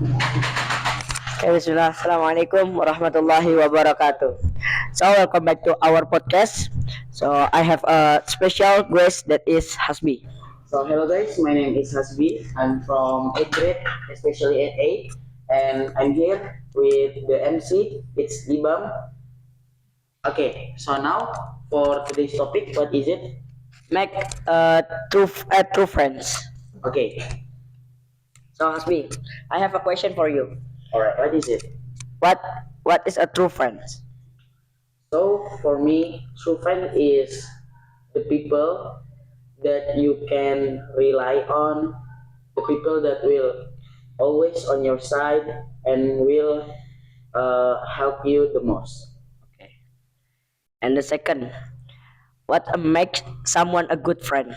Bismillah. Assalamualaikum warahmatullahi wabarakatuh. So welcome back to our podcast. So I have a special guest that is Hasbi. So hello guys, my name is Hasbi. I'm from 8th grade, especially at 8, and I'm here with the MC. It's Ibam. Okay, so now for today's topic, what is it? Make true friends. Okay, So Hasbi, I have a question for you. alright, what is it? What what is a true friend? So for me, true friend is the people that you can rely on, the people that will always on your side and will help you the most. Okay. And the second, what makes someone a good friend?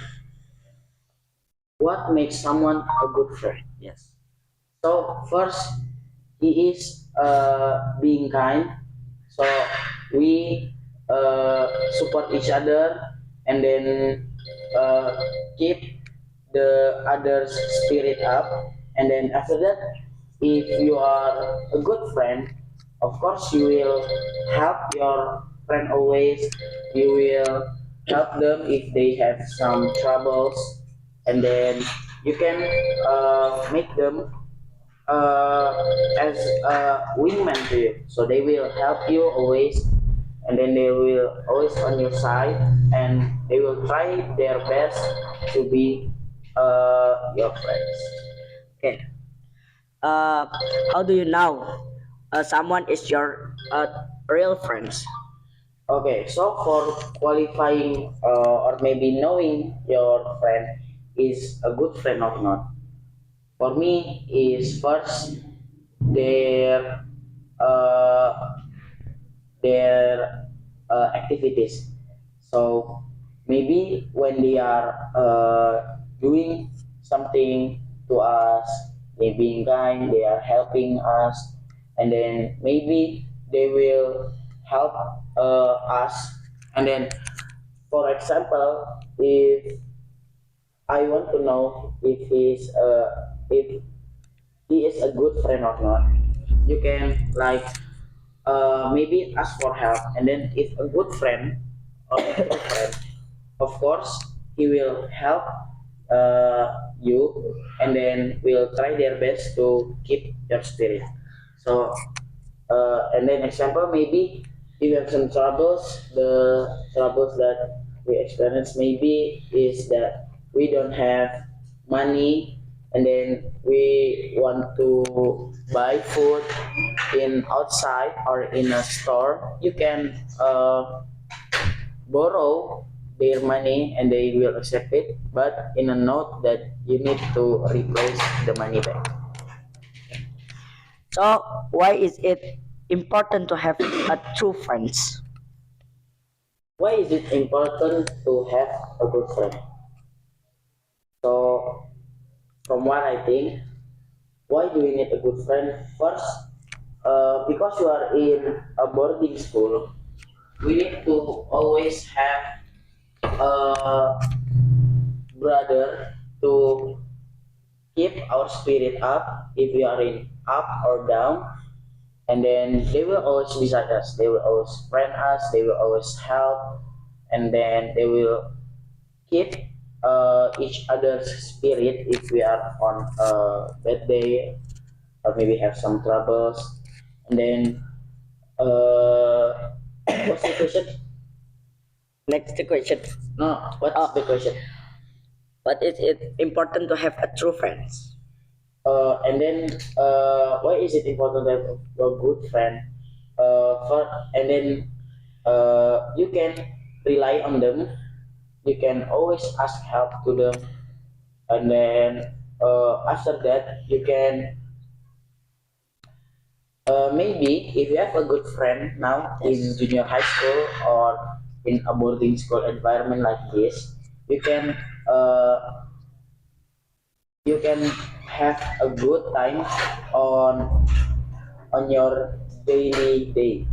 What makes someone a good friend? Yes. So first, he is being kind. So we support each other and then keep the other's spirit up. And then after that, if you are a good friend, of course you will help your friend always. You will help them if they have some troubles, and then you can make them as a wingman to you. So they will help you always, and then they will always on your side, and they will try their best to be your friends. Okay. Uh, how do you know someone is your real friends? Okay, so for qualifying or maybe knowing your friend is a good friend or not, for me is first their uh, their activities. So maybe when they are doing something to us, they being kind, they are helping us, and then maybe they will help us. And then, for example, if I want to know if he is a good friend or not, you can like maybe ask for help, and then if a good friend or a true friend, of course he will help you, and then will try their best to keep your spirit. So and then example, maybe if you have some troubles, the troubles that we experience maybe is that we don't have money, and then we want to buy food in outside or in a store. You can borrow their money and they will accept it, but in a note that you need to replace the money back. So why is it important to have a true friends? Why is it important to have a good friend? So, from what I think, why do we need a good friend? First, because you are in a boarding school, we need to always have a brother to keep our spirit up if we are in up or down, and then they will always beside us, they will always friend us, they will always help, and then they will keep each other's spirit if we are on a bad day or maybe have some troubles. And then what's the question? Next question. No, what's Oh, the question? but is it important to have a true friends? And then why is it important to have a good friend? And then you can rely on them. You can always ask help to them, and then after that you can maybe if you have a good friend now in junior high school or in a boarding school environment like this, you can uh, you can have a good time on your daily day,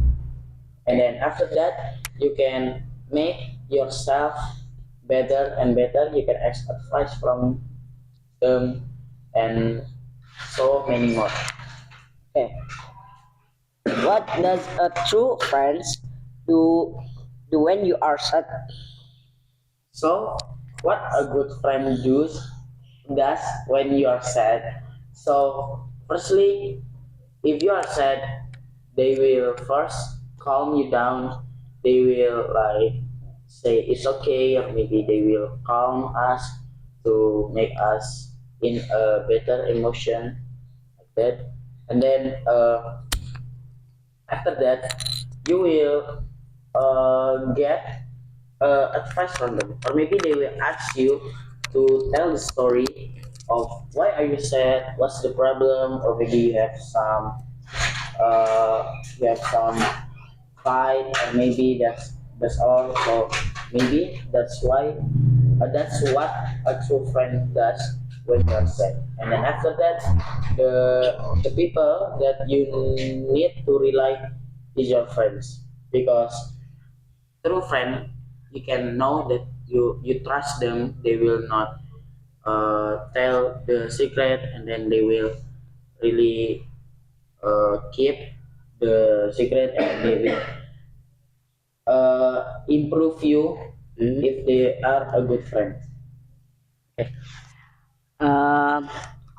and then after that you can make yourself better and better. You can ask advice from them and so many more. Okay. What does a true friends do when you are sad? So, what a good friend does when you are sad? So, firstly, if you are sad, they will first calm you down. They will like say it's okay, or maybe they will calm us to make us in a better emotion like that. And then after that, you will get advice from them, or maybe they will ask you to tell the story of why are you sad, what's the problem, or maybe you have some fight, or maybe that's all. So maybe that's what a true friend does when you're sad. And then after that, the people that you need to rely is your friends, because true friend, you can know that you trust them. They will not tell the secret, and then they will really keep the secret, and they will improve you Mhm. if they are a good friend. Um,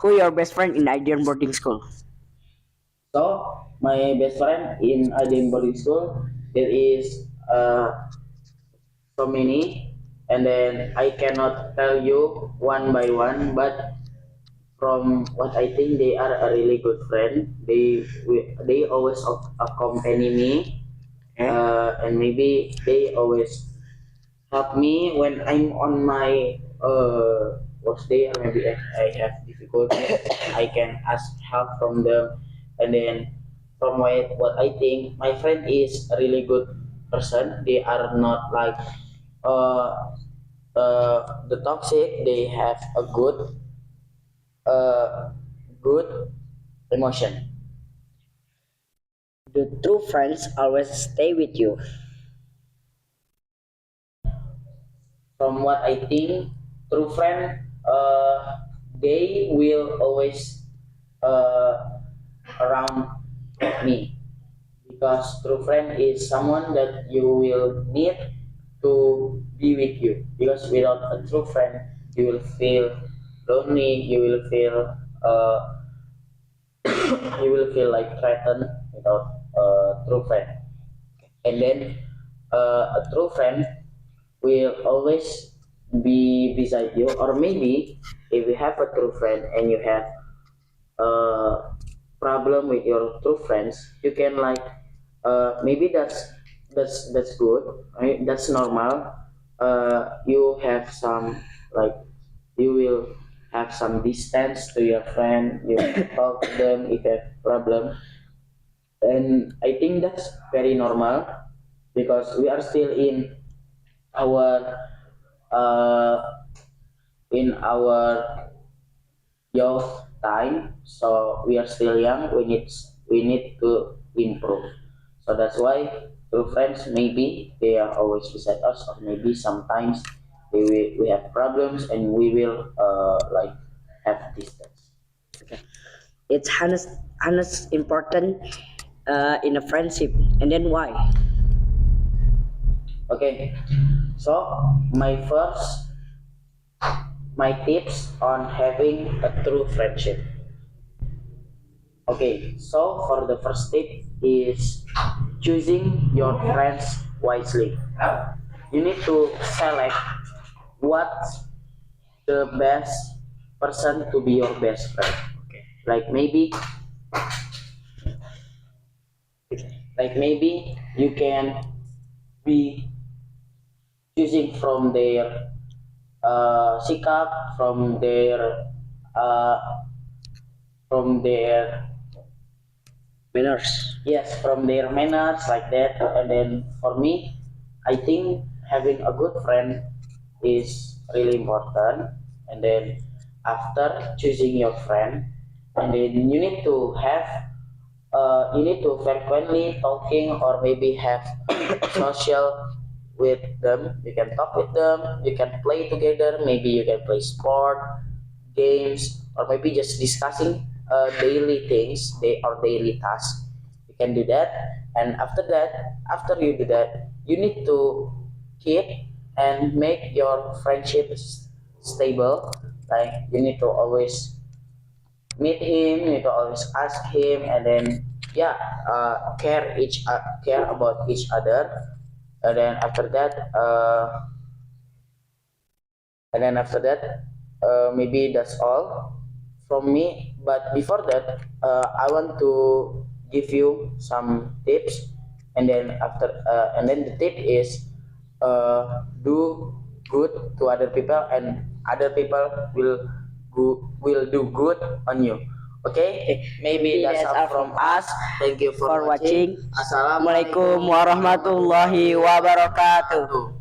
who your best friend in Indian boarding school? So my best friend in Adim boarding school, there is so many, and then I cannot tell you one by one, but from what I think, they are a really good friend. They always accompany me, Okay. and maybe they always help me when I'm on my worst day, or maybe I have difficulties. I can ask help from them, and then from what I think, my friend is a really good person. They are not like the toxic. They have a uh, good emotion. Do true friends always stay with you? From what I think, true friend, they will always around me, because true friend is someone that you will need to be with you, because without a true friend you will feel lonely, you will feel like threatened without a true friend. And then a true friend will always be beside you, or maybe if you have a true friend and you have a problem with your true friends, you can like maybe that's good, right? That's normal. You have some like you will have some distance to your friend. You talk to them if you have problem, and I think that's very normal, because we are still our uh, in our youth time, so we are still young. We need to improve. So that's why true friends, maybe they are always beside us, or maybe sometimes we have problems and we will like have distance. It's honest important in a friendship, and then why? Okay, so my tips on having a true friendship. Okay, so for the first tip is choosing your friends wisely. You need to select what's the best person to be your best friend. Like maybe, like maybe you can be choosing sikap, uh, from their Manners. yes, from their manners like that. And then for me, I think having a good friend is really important. And then after choosing your friend, and then you need to frequently talking, or maybe have social with them. You can talk with them, you can play together, maybe you can play sport games, or maybe just discussing daily things, daily tasks. You can do that, and after that, after you do that, you need to keep and make your friendship stable. Like you need to always meet him, you need to always ask him, and then yeah, care about each other, and then after that, maybe that's all from me. But before that, I want to give you some tips, and then the tip is do good to other people, and other people will do good on you. Okay, maybe that's all from us. Thank you for watching. Assalamualaikum warahmatullahi wabarakatuh.